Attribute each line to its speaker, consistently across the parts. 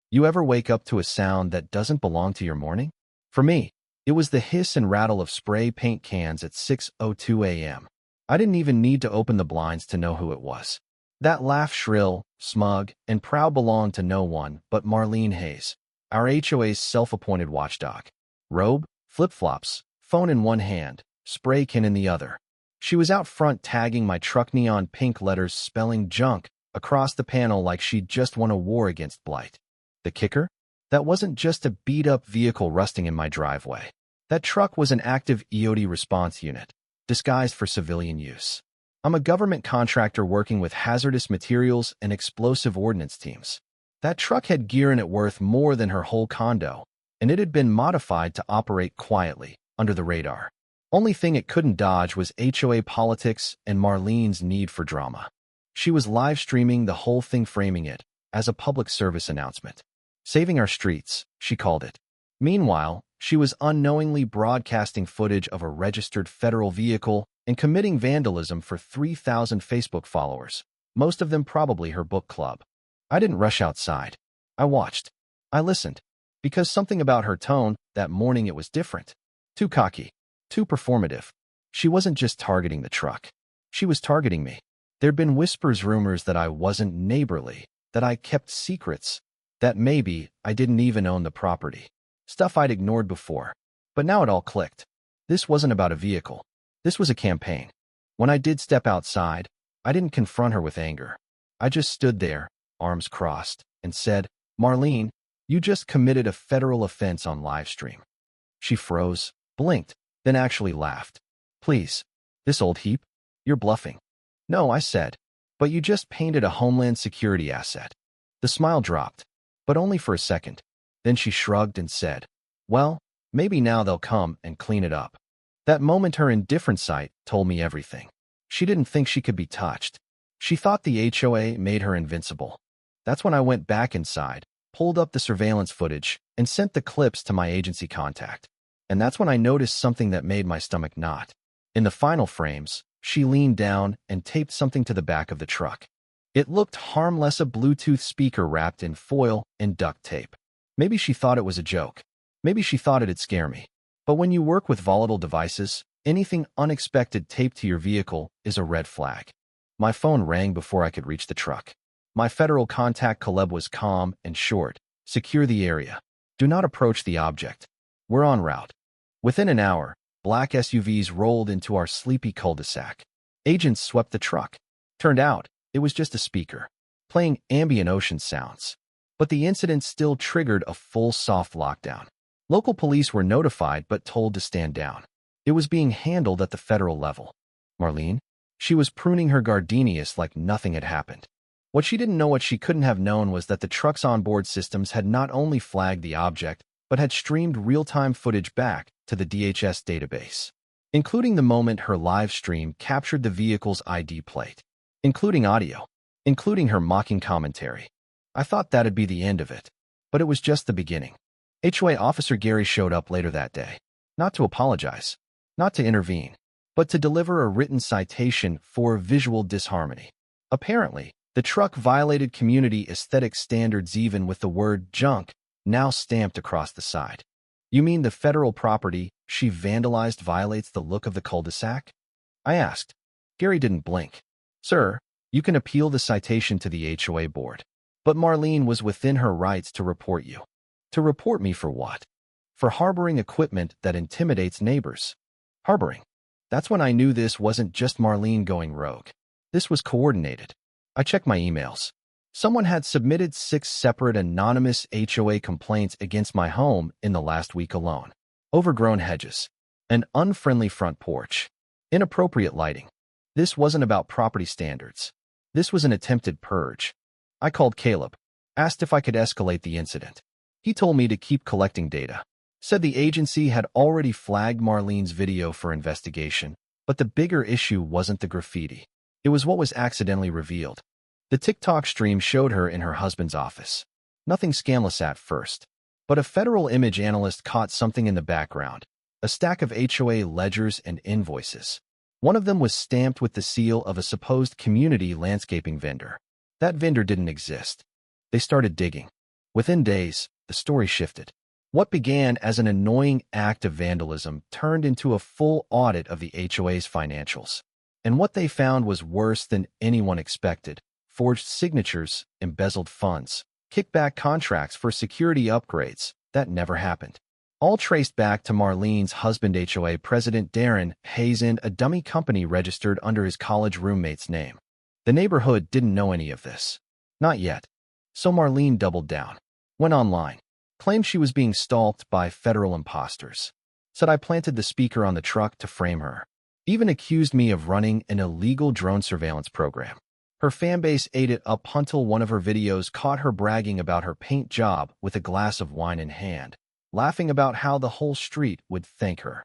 Speaker 1: You ever wake up to a sound that doesn't belong to your morning? For me, it was the hiss and rattle of spray paint cans at 6:02 a.m. I didn't even need to open the blinds to know who it was. That laugh, shrill, smug, and proud, belonged to no one but Marlene Hayes, our HOA's self-appointed watchdog. Robe, flip-flops, phone in one hand, spray can in the other. She was out front tagging my truck, neon pink letters spelling junk across the panel like she'd just won a war against blight. The kicker? That wasn't just a beat-up vehicle rusting in my driveway. That truck was an active EOD response unit, disguised for civilian use. I'm a government contractor working with hazardous materials and explosive ordnance teams. That truck had gear in it worth more than her whole condo, and it had been modified to operate quietly, under the radar. Only thing it couldn't dodge was HOA politics and Marlene's need for drama. She was live streaming the whole thing, framing it as a public service announcement. Saving our streets, she called it. Meanwhile, she was unknowingly broadcasting footage of a registered federal vehicle and committing vandalism for 3,000 Facebook followers, most of them probably her book club. I didn't rush outside. I watched. I listened. Because something about her tone that morning, it was different. Too cocky. Too performative. She wasn't just targeting the truck. She was targeting me. There'd been whispers, rumors that I wasn't neighborly, that I kept secrets, that maybe I didn't even own the property. Stuff I'd ignored before. But now it all clicked. This wasn't about a vehicle. This was a campaign. When I did step outside, I didn't confront her with anger. I just stood there, arms crossed, and said, "Marlene, you just committed a federal offense on livestream." She froze, blinked, then actually laughed. "Please, this old heap? You're bluffing." "No," I said, "but you just painted a Homeland Security asset." The smile dropped, but only for a second. Then she shrugged and said, "Well, maybe now they'll come and clean it up." That moment, her indifferent sight told me everything. She didn't think she could be touched. She thought the HOA made her invincible. That's when I went back inside, pulled up the surveillance footage, and sent the clips to my agency contact. And that's when I noticed something that made my stomach knot. In the final frames, she leaned down and taped something to the back of the truck. It looked harmless, a Bluetooth speaker wrapped in foil and duct tape. Maybe she thought it was a joke. Maybe she thought it'd scare me. But when you work with volatile devices, anything unexpected taped to your vehicle is a red flag. My phone rang before I could reach the truck. My federal contact Caleb was calm and short. "Secure the area. Do not approach the object. We're en route." Within an hour, black SUVs rolled into our sleepy cul-de-sac. Agents swept the truck. Turned out, it was just a speaker, playing ambient ocean sounds. But the incident still triggered a full soft lockdown. Local police were notified but told to stand down. It was being handled at the federal level. Marlene? She was pruning her gardenias like nothing had happened. What she didn't know, what she couldn't have known, was that the truck's onboard systems had not only flagged the object, but had streamed real-time footage back to the DHS database, including the moment her live stream captured the vehicle's ID plate, including audio, including her mocking commentary. I thought that'd be the end of it, but it was just the beginning. HOA Officer Gary showed up later that day, not to apologize, not to intervene, but to deliver a written citation for visual disharmony. Apparently, the truck violated community aesthetic standards, even with the word "junk" now stamped across the side. "You mean the federal property she vandalized violates the look of the cul-de-sac?" I asked. Gary didn't blink. "Sir, you can appeal the citation to the HOA board. But Marlene was within her rights to report you." "To report me for what?" "For harboring equipment that intimidates neighbors." Harboring. That's when I knew this wasn't just Marlene going rogue. This was coordinated. I checked my emails. Someone had submitted 6 separate anonymous HOA complaints against my home in the last week alone. Overgrown hedges. An unfriendly front porch. Inappropriate lighting. This wasn't about property standards. This was an attempted purge. I called Caleb. Asked if I could escalate the incident. He told me to keep collecting data. Said the agency had already flagged Marlene's video for investigation, but the bigger issue wasn't the graffiti. It was what was accidentally revealed. The TikTok stream showed her in her husband's office. Nothing scandalous at first, but a federal image analyst caught something in the background, a stack of HOA ledgers and invoices. One of them was stamped with the seal of a supposed community landscaping vendor. That vendor didn't exist. They started digging. Within days, the story shifted. What began as an annoying act of vandalism turned into a full audit of the HOA's financials. And what they found was worse than anyone expected: forged signatures, embezzled funds, kickback contracts for security upgrades that never happened. All traced back to Marlene's husband, HOA President Darren Hayes, and a dummy company registered under his college roommate's name. The neighborhood didn't know any of this. Not yet. So Marlene doubled down. Went online. Claimed she was being stalked by federal imposters. Said I planted the speaker on the truck to frame her. Even accused me of running an illegal drone surveillance program. Her fanbase ate it up until one of her videos caught her bragging about her paint job with a glass of wine in hand, laughing about how the whole street would thank her.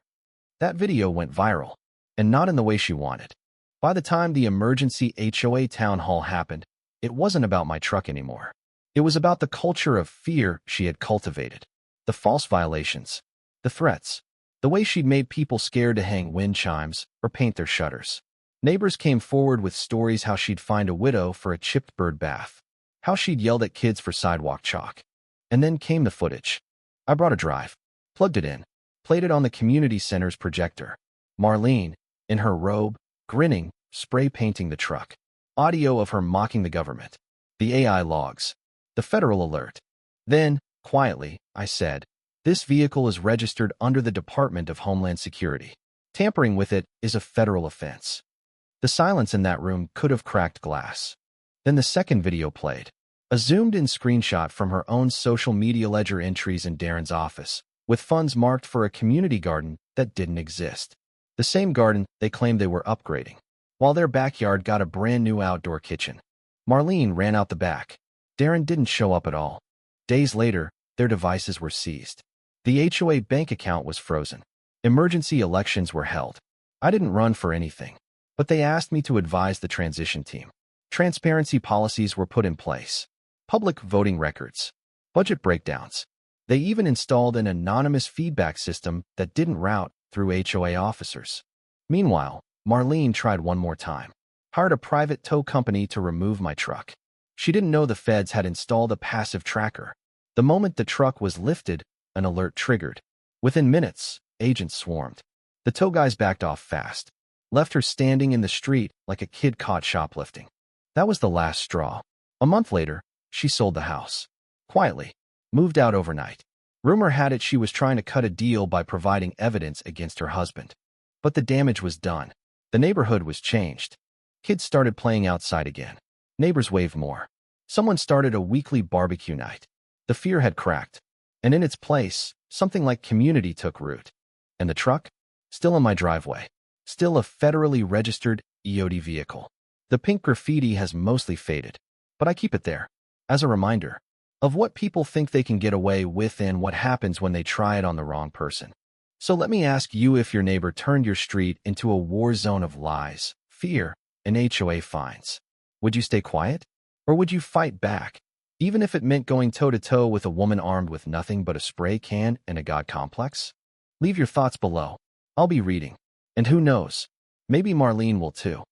Speaker 1: That video went viral, and not in the way she wanted. By the time the emergency HOA town hall happened, it wasn't about my truck anymore. It was about the culture of fear she had cultivated. The false violations, the threats, the way she'd made people scared to hang wind chimes or paint their shutters. Neighbors came forward with stories how she'd find a widow for a chipped bird bath, how she'd yelled at kids for sidewalk chalk. And then came the footage. I brought a drive, plugged it in, played it on the community center's projector. Marlene, in her robe, grinning, spray painting the truck. Audio of her mocking the government. The AI logs. The federal alert. Then, quietly, I said, "This vehicle is registered under the Department of Homeland Security. Tampering with it is a federal offense." The silence in that room could have cracked glass. Then the second video played. A zoomed-in screenshot from her own social media ledger entries in Darren's office, with funds marked for a community garden that didn't exist. The same garden they claimed they were upgrading, while their backyard got a brand new outdoor kitchen. Marlene ran out the back. Darren didn't show up at all. Days later, their devices were seized. The HOA bank account was frozen. Emergency elections were held. I didn't run for anything, but they asked me to advise the transition team. Transparency policies were put in place. Public voting records. Budget breakdowns. They even installed an anonymous feedback system that didn't route through HOA officers. Meanwhile, Marlene tried one more time. Hired a private tow company to remove my truck. She didn't know the feds had installed a passive tracker. The moment the truck was lifted, an alert triggered. Within minutes, agents swarmed. The tow guys backed off fast, left her standing in the street like a kid caught shoplifting. That was the last straw. A month later, she sold the house. Quietly. Moved out overnight. Rumor had it she was trying to cut a deal by providing evidence against her husband. But the damage was done. The neighborhood was changed. Kids started playing outside again. Neighbors waved more. Someone started a weekly barbecue night. The fear had cracked. And in its place, something like community took root. And the truck? Still in my driveway. Still a federally registered EOD vehicle. The pink graffiti has mostly faded, but I keep it there, as a reminder of what people think they can get away with and what happens when they try it on the wrong person. So let me ask you, if your neighbor turned your street into a war zone of lies, fear, and HOA fines, would you stay quiet? Or would you fight back, even if it meant going toe-to-toe with a woman armed with nothing but a spray can and a God complex? Leave your thoughts below. I'll be reading. And who knows, maybe Marlene will too.